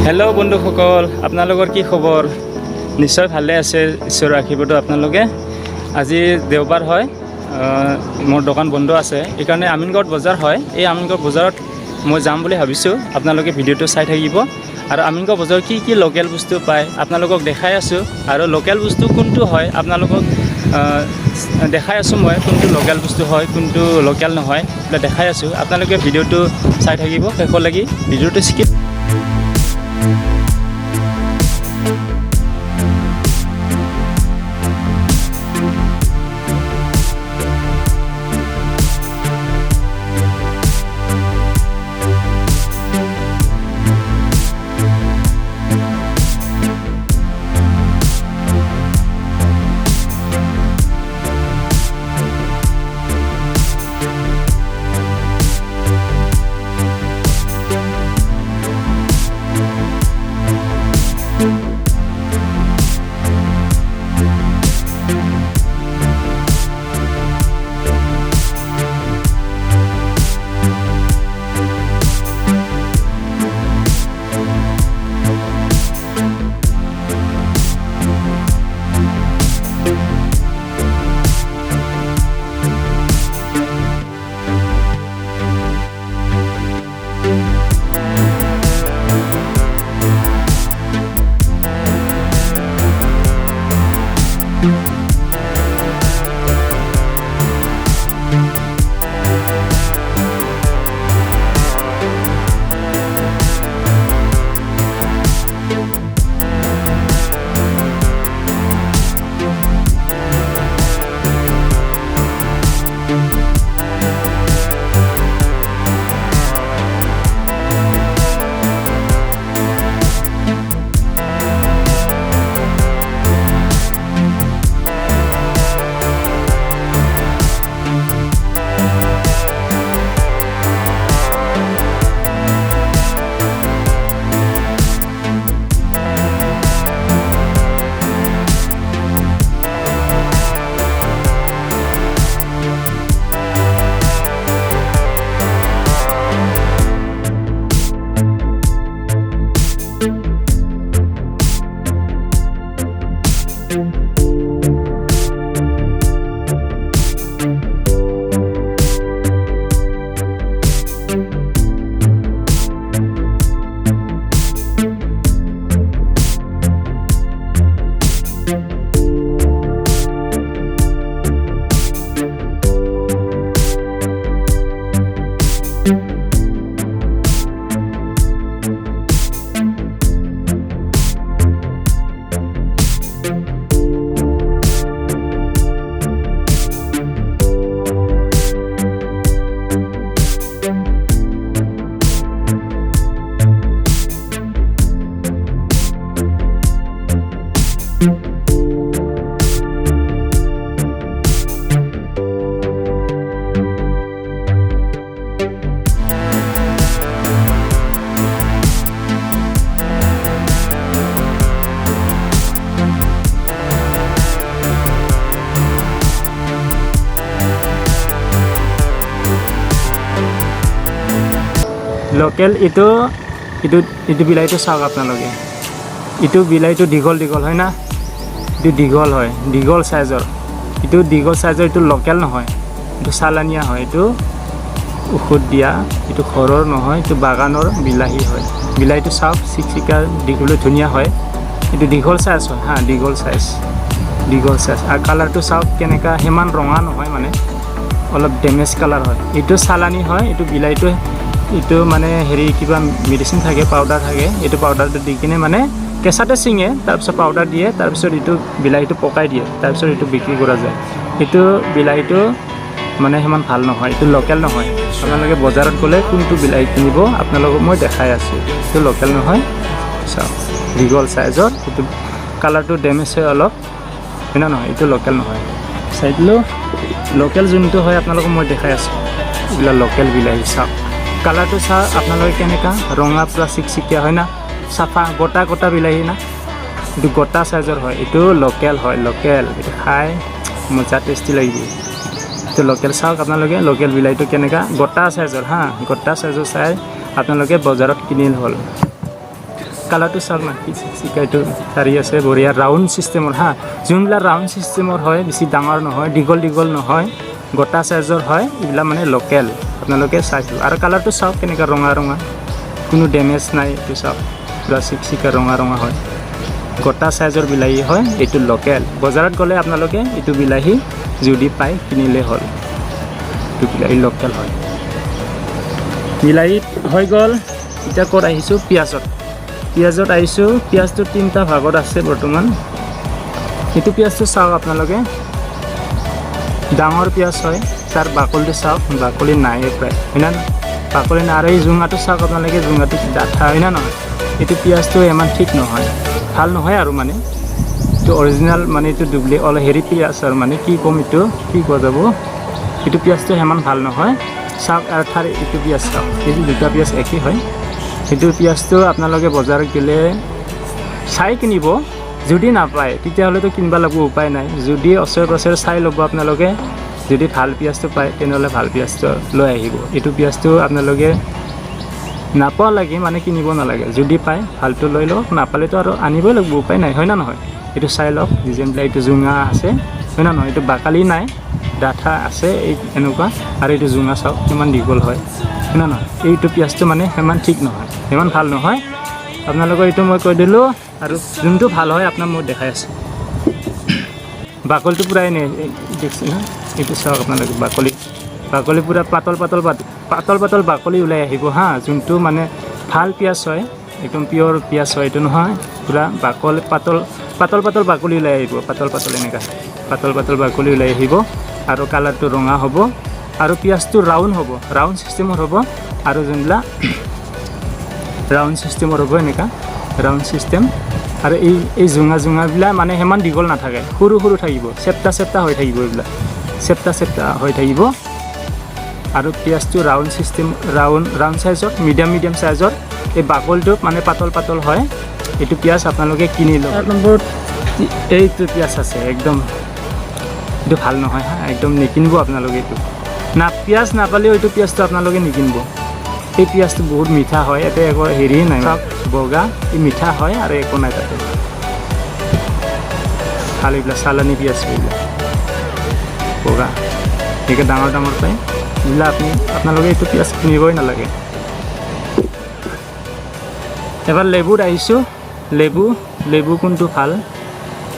Hello' বন্ধুসকল, আপোনালোকৰ কি খবৰ? নিশ্চয় ভালে আছে, ঈশ্বৰৰ আশীৰ্বাদত আপোনালোকে। আজি দেওবাৰ হয়, মোৰ দোকান বন্ধ আছে, এইকাৰণে আমিনগাঁৱত বজাৰ হয়। এই আমিনগাঁও বজাৰত মই যাম বুলি ভাবিছোঁ। আপোনালোকে ভিডিঅ'টো চাই থাকিব। আৰু আমিনগাঁও বজাৰত কি কি লোকেল বস্তু পায় আপোনালোকক দেখাই আছোঁ। আৰু লোকেল বস্তু কোনটো হয় আপোনালোকক দেখাই আছোঁ। মই কোনটো লোকেল বস্তু হয়, কোনটো লোকেল নহয় এইবিলাক দেখাই আছোঁ। আপোনালোকে ভিডিঅ'টো চাই থাকিব শেষলৈকে। ভিডিঅ'টো স্কিপ লোকেল এইটো বিলাহীটো চাওক আপোনালোকে। এইটো বিলাহীটো দীঘল হয় না, এইটো দীঘল হয়, দীঘল চাইজৰ। এইটো দীঘল চাইজৰ, এইটো লোকেল নহয়, এইটো চালানীয়া হয়। এইটো ঔষধ দিয়া, এইটো ঘৰৰ নহয়, এইটো বাগানৰ বিলাহী হয়। বিলাহীটো চাওক, চিকচিকা দেখিবলৈ ধুনীয়া হয়। এইটো দীঘল চাইজ হয় হা, দীঘল চাইজ। আৰু কালাৰটো চাওক কেনেকুৱা, সিমান ৰঙা নহয়, মানে অলপ ডেমেজ কালাৰ হয়। এইটো চালানী হয়। এইটো বিলাহীটো এইটো মানে কিবা মেডিচিন থাকে, পাউডাৰ থাকে। এইটো পাউডাৰটো দি কিনে মানে কেঁচাতে ছিঙে, তাৰপিছত পাউডাৰ দিয়ে, তাৰপিছত এইটো বিলাহীটো পকাই দিয়ে, তাৰপিছত এইটো বিক্ৰী কৰা যায়। এইটো বিলাহীটো মানে সিমান ভাল নহয়, এইটো লোকেল নহয়। আপোনালোকে বজাৰত গ'লে কোনটো বিলাহী কিনিব আপোনালোকক মই দেখাই আছোঁ। এইটো লোকেল নহয়, চাওক দীঘল চাইজৰ। এইটো কালাৰটো ডেমেজ হয় অলপ, হয় না নহয়, এইটো লোকেল নহয়। চাইছিলোঁ লোকেল যোনটো হয় আপোনালোকক মই দেখাই আছোঁ। এইবিলাক লোকেল বিলাহী চাওক, কালাৰটো চাওক আপোনালোকে কেনেকুৱা ৰঙা, পূৰা চিকচিকীয়া হয় না, চাফা গোটা বিলাহী না। এইটো গোটা চাইজৰ হয়, এইটো লোকেল হয়। লোকেল এইটো খাই মজা টেষ্টি লাগিব। এইটো লোকেল চাওক আপোনালোকে, লোকেল বিলাহীটো কেনেকুৱা গোটা চাইজৰ হা, গোটা চাইজৰ চাই আপোনালোকে বজাৰত কিনিল হ'ল। কালাৰটো চাওক না কি চিকাইটো ঠাৰি আছে বঢ়িয়া ৰাউণ্ড ছিষ্টেমৰ হা যোনবিলাক ৰাউণ্ড ছিষ্টেমৰ হয় বেছি ডাঙৰ নহয় দীঘল নহয় গোটা চাইজৰ হয় এইবিলাক মানে লোকেল আপোনালোকে চাইছোঁ আৰু কালাৰটো চাওক কেনেকুৱা ৰঙা কোনো ডেমেজ নাই এইটো চাওক পুৰা চিকচিকা ৰঙা হয় গোটা চাইজৰ বিলাহী হয় এইটো লোকেল বজাৰত গ'লে আপোনালোকে এইটো বিলাহী যদি পায় কিনিলে হ'ল এইটো বিলাহী লোকেল হয় বিলাহীত হৈ গ'ল এতিয়া ক'ত আহিছোঁ পিঁয়াজত আহিছোঁ পিঁয়াজটো 3টা ভাগত আছে বৰ্তমান এইটো পিঁয়াজটো চাওক আপোনালোকে ডাঙৰ পিঁয়াজ হয় তাৰ বাকলিটো চাওক বাকলি নাই প্ৰায় হয় না বাকলি নাই আৰু এই জোঙাটো চাওক আপোনালোকে জোঙাটো ডাঠা হয় না নহয় এইটো পিঁয়াজটো ইমান ঠিক নহয় ভাল নহয় আৰু মানে এইটো অৰিজিনেল মানে এইটো হেৰি পিঁয়াজ আৰু মানে কি ক'ম এইটো কি কোৱা যাব এইটো পিঁয়াজটো সিমান ভাল নহয় চাওক আৰু ঠাৰ এইটো পিঁয়াজ চাওক এইটো দুটা পিঁয়াজ একেই হয় সেইটো পিঁয়াজটো আপোনালোকে বজাৰত গ'লে চাই কিনিব যদি নাপায় তেতিয়াহ'লেতো কিনিব লাগিব উপায় নাই যদি ওচৰে পাঁজৰে চাই ল'ব আপোনালোকে যদি ভাল পিঁয়াজটো পায় তেনেহ'লে ভাল পিঁয়াজটো লৈ আহিব এইটো পিঁয়াজটো আপোনালোকে নাপোৱা লাগে মানে কিনিব নালাগে যদি পায় ভালটো লৈ লওক নাপালেতো আৰু আনিবই লাগিব উপায় নাই হয় না নহয় এইটো চাই লওক ডিজাইনবিলাক এইটো জোঙা আছে হয় না নহয় এইটো বাকালি নাই ডাঠা আছে এই এনেকুৱা আৰু এইটো জোঙা চাওক কিমান দীঘল হয় না নহয় এইটো পিঁয়াজটো মানে সিমান ঠিক নহয় সিমান ভাল নহয় আপোনালোকৰ এইটো মই কৈ দিলোঁ আৰু যোনটো ভাল হয় আপোনাক মই দেখাই আছোঁ বাকলিটো পূৰাই দেখছে না এইটো চাওক আপোনালোকে বাকলি পূৰা পাতল বাকলি ওলাই আহিব হা যোনটো মানে ভাল পিঁয়াজ হয় একদম পিয়'ৰ পিঁয়াজ হয় এইটো নহয় পূৰা পাতল বাকলি ওলাই আহিব পাতল এনেকুৱা পাতল বাকলি ওলাই আহিব আৰু কালাৰটো ৰঙা হ'ব আৰু পিঁয়াজটো ৰাউণ্ড ছিষ্টেমৰ হ'ব আৰু যোনবিলাক ৰাউণ্ড ছিষ্টেমৰ হ'ব এনেকুৱা ৰাউণ্ড ছিষ্টেম আৰু এই জোঙাবিলাক মানে সিমান দীঘল নাথাকে সৰু থাকিব চেপ্টা হৈ থাকিব এইবিলাক চেপ্টা হৈ থাকিব আৰু পিঁয়াজটো ৰাউণ্ড ছিষ্টেম ৰাউণ্ড চাইজৰ মিডিয়াম চাইজৰ এই বাকলিটো মানে পাতল হয় এইটো পিঁয়াজ আপোনালোকে কিনি লওক 8 নম্বৰত এইটো পিঁয়াজ আছে একদম এইটো ভাল নহয় হা একদম নিকিনিব আপোনালোকে এইটো পিঁয়াজ নাপালেও এইটো পিঁয়াজটো আপোনালোকে নিকিনিব এই পিঁয়াজটো বহুত মিঠা হয় ইয়াতে একো হেৰি নাই বগা এই মিঠা হয় আৰু একো নাই তাতে খালি এইবিলাক চালানী পিঁয়াজ এইবিলাক বগা সেইকে ডাঙৰ পায় এইবিলাক আপোনালোকে এইটো পিঁয়াজ কিনিবই নালাগে এবাৰ লেবুত আহিছোঁ লেবু কোনটো ভাল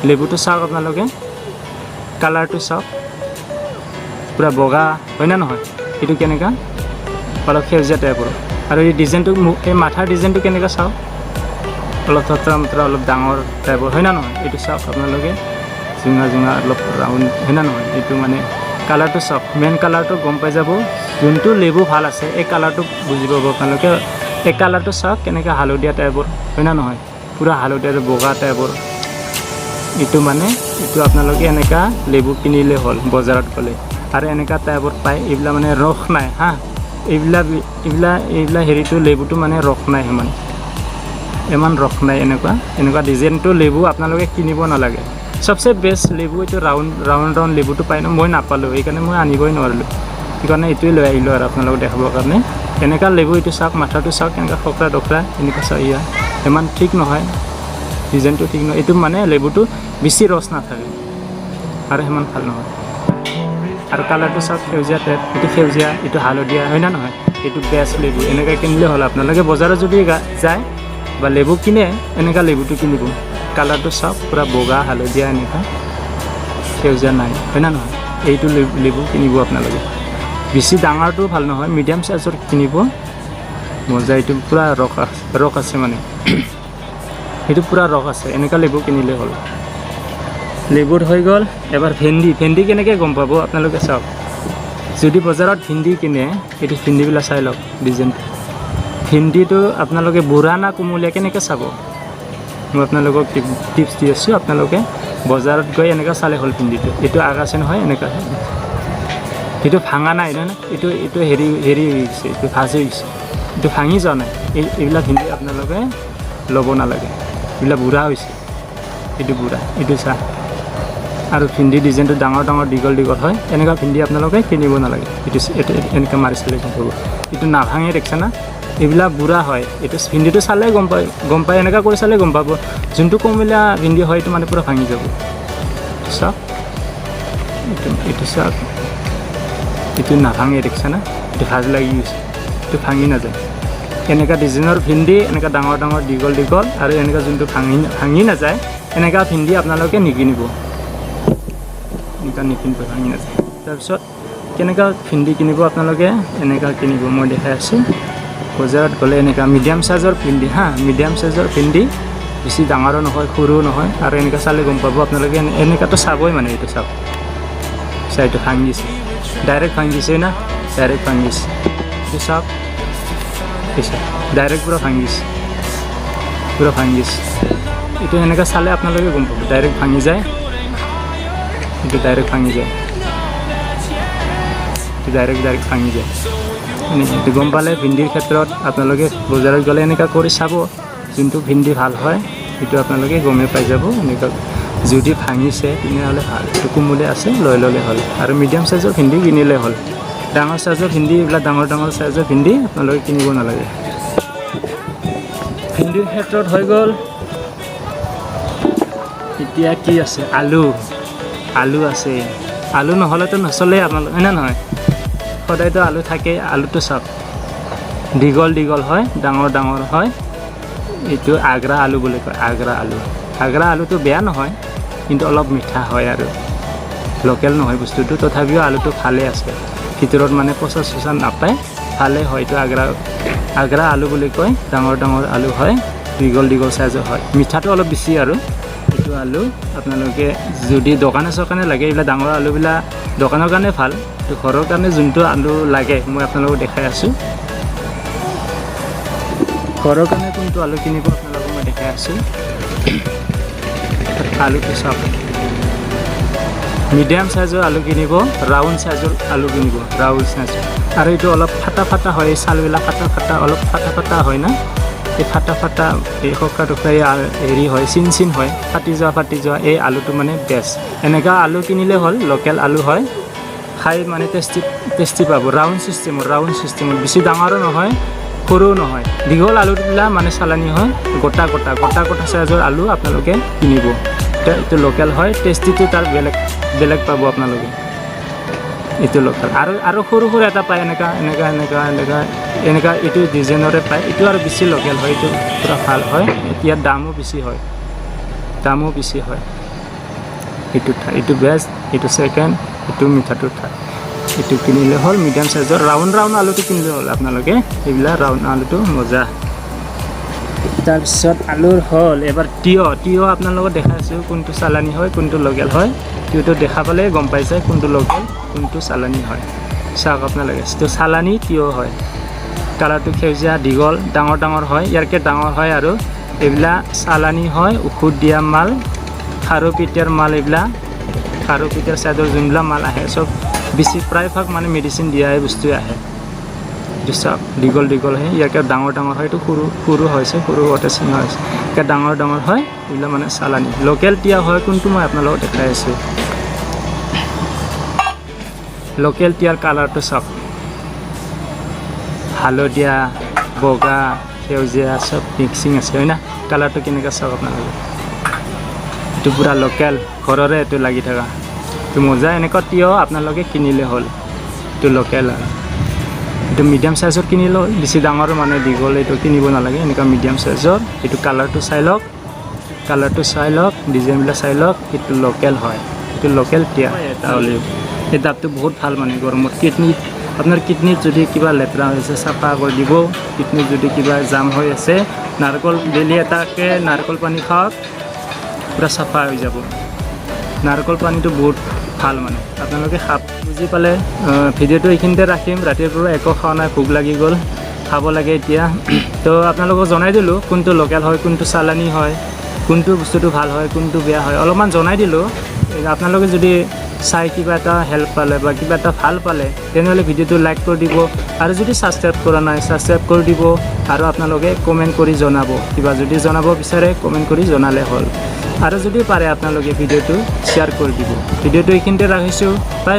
লেবুটো চাওক আপোনালোকে কালাৰটো চাওক পূৰা বগা হয় না নহয় এইটো কেনেকুৱা অলপ সেউজীয়া টাইপৰ আৰু এই ডিজাইনটো এই মাথাৰ ডিজাইনটো কেনেকুৱা চাওক অলপ থতৰা অলপ ডাঙৰ টাইপৰ হয় না নহয় এইটো চাওক আপোনালোকে জোঙা অলপ ৰাউণ্ড হয় না নহয় এইটো মানে কালাৰটো চাওক মেইন কালাৰটো গম পাই যাব যোনটো লেবু ভাল আছে এই কালাৰটো বুজি পাব আপোনালোকে এই কালাৰটো চাওক কেনেকৈ হালধীয়া টাইপৰ হয় না নহয় পূৰা হালধীয়া বগা টাইপৰ এইটো আপোনালোকে এনেকুৱা লেবু কিনিলে হ'ল বজাৰত গ'লে আৰু এনেকুৱা টাইপত পায় এইবিলাক মানে ৰস নাই হা এইবিলাক হেৰিটো লেবুটো মানে ৰস নাই ইমান ৰস নাই এনেকুৱা ডিজাইনটো লেবু আপোনালোকে কিনিব নালাগে চবচে বেষ্ট লেবু এইটো ৰাউণ্ড লেবুটো পাই ন মই নাপালোঁ সেইকাৰণে মই আনিবই নোৱাৰিলোঁ সেইকাৰণে এইটোৱে লৈ আহিলোঁ আৰু আপোনালোকক দেখাবৰ কাৰণে এনেকুৱা লেবু এইটো চাওক মাথাটো চাওক এনেকুৱা খকৰা ডকৰা এনেকুৱা চাওক ইমান ঠিক নহয় ডিজাইনটো ঠিক নহয় এইটো মানে লেবুটো বেছি ৰস নাথাকে আৰু সিমান ভাল নহয় আৰু কালাৰটো চাওক সেউজীয়া টাইপ এইটো সেউজীয়া এইটো হালধীয়া হয় না নহয় এইটো বেষ্ট লেবু এনেকৈ কিনিলে হ'ল আপোনালোকে বজাৰত যদি যায় বা লেবু কিনে এনেকুৱা লেবুটো কিনিব কালাৰটো চাওক পূৰা বগা হালধীয়া এনেকুৱা সেউজীয়া নাই হয় না নহয় এইটো লেবু কিনিব আপোনালোকে বেছি ডাঙৰটো ভাল নহয় মিডিয়াম চাইজৰ কিনিব মজা এইটো পূৰা ৰস আছে মানে এইটো পূৰা ৰস আছে এনেকুৱা লেবু কিনিলে হ'ল লেবুত হৈ গ'ল এবাৰ ভেন্দি কেনেকৈ গম পাব আপোনালোকে চাওক যদি বজাৰত ভেন্দি কিনে এইটো ভেন্দিবিলাক চাই লওক ডিজাইনটো ভেন্দিটো আপোনালোকে বুঢ়া না কোমলীয়া কেনেকৈ চাব মই আপোনালোকক টিপছ দি আছোঁ আপোনালোকে বজাৰত গৈ এনেকুৱা চালে হ'ল ভেন্দিটো এইটো আগাছে নহয় এনেকুৱা এইটো ভাঙা নাই নহয় এইটো হেৰি হৈ গৈছে এইটো ভাজ হৈ গৈছে এইটো ভাঙি যোৱা নাই এইবিলাক ভেন্দি আপোনালোকে ল'ব নালাগে এইবিলাক বুঢ়া হৈছে এইটো বুঢ়া এইটো চাহ আৰু ভেন্দি ডিজাইনটো ডাঙৰ দীঘল হয় এনেকুৱা ভেন্দি আপোনালোকে কিনিব নালাগে এইটো এনেকৈ মাৰি চালে গম পাব এইটো নাভাঙে দেখিছে না এইবিলাক বুঢ়া হয়। এইটো ভিন্দিটো চালে গম পায় এনেকুৱা কৰি চালে গম পাব। যোনটো কমিলা ভিন্দি হয় এইটো মানে পূৰা ভাঙি যাব। চাওক এইটো চাওক, এইটো নাভাঙে দেখিছা না, এইটো ভাজ লাগি গৈছে, এইটো ভাঙি নাযায়। এনেকুৱা ডিজাইনৰ ভিন্দি, এনেকুৱা ডাঙৰ ডাঙৰ দীঘল দীঘল আৰু এনেকুৱা যোনটো ভাঙি নাযায়, এনেকুৱা ভিন্দি আপোনালোকে নিকিনিব, এনেকুৱা নিকিনিব, ভাঙি নাযায়। তাৰপিছত কেনেকুৱা ভিন্দি কিনিব আপোনালোকে, এনেকুৱা কিনিব। মই দেখাই আছোঁ, বজাৰত গ'লে এনেকুৱা মিডিয়াম চাইজৰ ভিন্দি মিডিয়াম চাইজৰ ভিন্দি, বেছি ডাঙৰো নহয় সৰুও নহয়। আৰু এনেকুৱা চালে গম পাব আপোনালোকে, এনেকুৱাতো চাবই মানে, এইটো চাওক এইটো ভাঙিছে, ডাইৰেক্ট ভাঙিছে না, ডাইৰেক্ট ভাঙিছে, এইটো চাওক ডাইৰেক্ট পূৰা ভাঙিছে, পূৰা ভাঙিছে। এইটো এনেকুৱা চালে আপোনালোকে গম পাব, ডাইৰেক্ট ভাঙি যায়, এইটো ডাইৰেক্ট ভাঙি যায়, এইটো ডাইৰেক্ট ভাঙি যায়। এইটো গম পালে ভিন্দিৰ ক্ষেত্ৰত আপোনালোকে বজাৰত গ'লে এনেকুৱা কৰি চাব, যোনটো ভিন্দি ভাল হয় সেইটো আপোনালোকে গমেই পাই যাব। এনেকুৱা যদি ভাঙিছে তেনেহ'লে ভাল, এইটো কোমলে আছে লৈ ল'লে হ'ল। আৰু মিডিয়াম চাইজৰ ভিন্দি কিনিলে হ'ল। ডাঙৰ চাইজৰ ভিন্দি, এইবিলাক ডাঙৰ ডাঙৰ চাইজৰ ভিন্দি আপোনালোকে কিনিব নালাগে। ভিন্দিৰ ক্ষেত্ৰত হৈ গ'ল। এতিয়া কি আছে, আলু আছে। আলু নহ'লেতো নচলেই আপোনালোক, হয় না নহয়? সদায়তো আলু থাকেই। আলুটো চাওক দীঘল দীঘল হয়, ডাঙৰ ডাঙৰ হয়। এইটো আগ্ৰা আলু বুলি কয়, আগ্ৰা আলুটো বেয়া নহয়, কিন্তু অলপ মিঠা হয় আৰু লোকেল নহয় বস্তুটো। তথাপিও আলুটো ভালে আছে, ভিতৰত মানে পচা চচা নাপায়, ভালে হয়। এইটো আগ্ৰা আলু বুলি কয়, ডাঙৰ ডাঙৰ আলু হয়, দীঘল দীঘল চাইজৰ হয়, মিঠাটো অলপ বেছি আৰু। এইটো আলু আপোনালোকে যদি দোকানে চোকানে লাগে, এইবিলাক ডাঙৰ আলুবিলাক দোকানৰ কাৰণে ভাল। তো ঘৰৰ কাৰণে যোনটো আলু লাগে মই আপোনালোকক দেখাই আছোঁ। ঘৰৰ কাৰণে কোনটো আলু কিনিব আপোনালোকক মই দেখাই আছোঁ। আলুটো চাওক, মিডিয়াম চাইজৰ আলু কিনিব, ৰাউণ্ড চাইজৰ আলু কিনিব, ৰাউণ্ড চাইজৰ। আৰু এইটো অলপ ফাটা হয়, এই চালবিলাক অলপ ফাটা হয় না, এই ফাটা এই সকা টুকৰা হেৰি হয়, চিন হয়, ফাটি যোৱা এই আলুটো মানে বেষ্ট। এনেকুৱা আলু কিনিলে হ'ল, লোকেল আলু হয়, খাই মানে টেষ্টি পাব। ৰাউণ্ড চিষ্টেমত বেছি ডাঙৰো নহয় সৰুও নহয়। দীঘল আলুবিলাক মানে চালানী হয়, গোটা চাইজৰ আলু আপোনালোকে কিনিব। এইটো লোকেল হয়, টেষ্টিটো তাৰ বেলেগ পাব আপোনালোকে। এইটো লোকেল। আৰু সৰু এটা পায়, এনেকুৱা এইটো ডিজাইনৰে পায়, এইটো আৰু বেছি লোকেল হয়, এইটো পূৰা ভাল হয়। ইয়াৰ দামো বেছি হয়। এইটো বেষ্ট, এইটো ছেকেণ্ড, এইটো মিঠাটো থাৰ্ড। এইটো কিনিলে হ'ল, মিডিয়াম চাইজৰ ৰাউণ্ড আলুটো কিনিলে হ'ল আপোনালোকে। এইবিলাক ৰাউণ্ড আলুটো মজা। তাৰপিছত আলুৰ হ'ল এবাৰ তিয়ঁহ আপোনালোকক দেখাইছোঁ, কোনটো চালানী হয় কোনটো লোকেল হয়। তিয়ঁহটো দেখা পালে গম পাই যায় কোনটো লোকেল কোনটো চালানী হয়। চাওক আপোনালোকে, এইটো চালানী তিয়ঁহ হয়, কালাৰটো সেউজীয়া, দীঘল, ডাঙৰ হয়, ইয়াৰকৈ ডাঙৰ হয়। আৰু এইবিলাক চালানী হয়, ঔষধ দিয়া মাল, খাৰুপেটীয়াৰ মাল। এইবিলাক খাৰুপেটীয়াৰ চাইডৰ যোনবিলাক মাল আহে চব বেছি প্ৰায়ভাগ মানে মেডিচিন দিয়াই বস্তুৱে আহে। এইটো চাওক দীঘল হয়, ইয়াৰকৈ ডাঙৰ হয়, এইটো সৰু হৈছে, সৰু হোৱাতে চিঙা হৈছে, ইয়াৰকৈ ডাঙৰ হয়। এইবিলাক মানে চালানী। লোকেল তিয়ঁহ হয় কোনটো মই আপোনালোকক দেখাই আছোঁ। লোকেল তিয়ঁহৰ কালাৰটো চাওক, হালধীয়া, বগা, সেউজীয়া চব মিক্সিং আছে, হয় না? কালাৰটো কেনেকৈ চাওক আপোনালোকে। এইটো পূৰা লোকেল, ঘৰৰে এইটো লাগি থকা, এইটো মজা। এনেকুৱা তিয়ঁহ আপোনালোকে কিনিলে হ'ল, এইটো লোকেল। আৰু এইটো মিডিয়াম চাইজৰ কিনিলে হ'ল, বেছি ডাঙৰ মানে দীঘল এইটো কিনিব নালাগে, এনেকুৱা মিডিয়াম চাইজৰ। এইটো কালাৰটো চাই লওক, ডিজাইনবিলাক চাই লওক, এইটো লোকেল হয়, এইটো লোকেল তিয়ঁহ। এটা অলিভ, এই দাঁতটো বহুত ভাল মানে গৰমত। আপোনাৰ কিডনীত যদি কিবা লেতেৰা হৈছে চাফা কৰি দিব, কিডনীত যদি কিবা জাম হৈ আছে, ডেইলি এটাকৈ নাৰিকল পানী খাওক, পূৰা চাফা হৈ যাব। নাৰিকল পানীটো বহুত ভাল মানে, আপোনালোকে বুজি পালে। ভিডিঅ'টো এইখিনিতে ৰাখিম। ৰাতিপুৱা একো খোৱা নাই, ভোক লাগি গ'ল, খাব লাগে এতিয়া। তো আপোনালোকক জনাই দিলোঁ কোনটো লোকেল হয়, কোনটো চালানী হয়, কোনটো বস্তুটো ভাল হয়, কোনটো বেয়া হয়, অলপমান জনাই দিলোঁ। আপোনালোকে যদি চাই কিবা এটা হেল্প পালে বা কিবা এটা ভাল পালে, তেনেহ'লে ভিডিঅ'টো লাইক কৰি দিব। আৰু যদি ছাবস্ক্ৰাইব কৰা নাই, ছাবস্ক্ৰাইব কৰি দিব। আৰু আপোনালোকে কমেণ্ট কৰি জনাব, কিবা যদি জনাব বিচাৰে কমেণ্ট কৰি জনালে হ'ল। আৰু যদি পাৰে আপোনালোকে ভিডিঅ'টো শ্বেয়াৰ কৰি দিব। ভিডিঅ'টো এইখিনিতে ৰাখিছোঁ। বাই।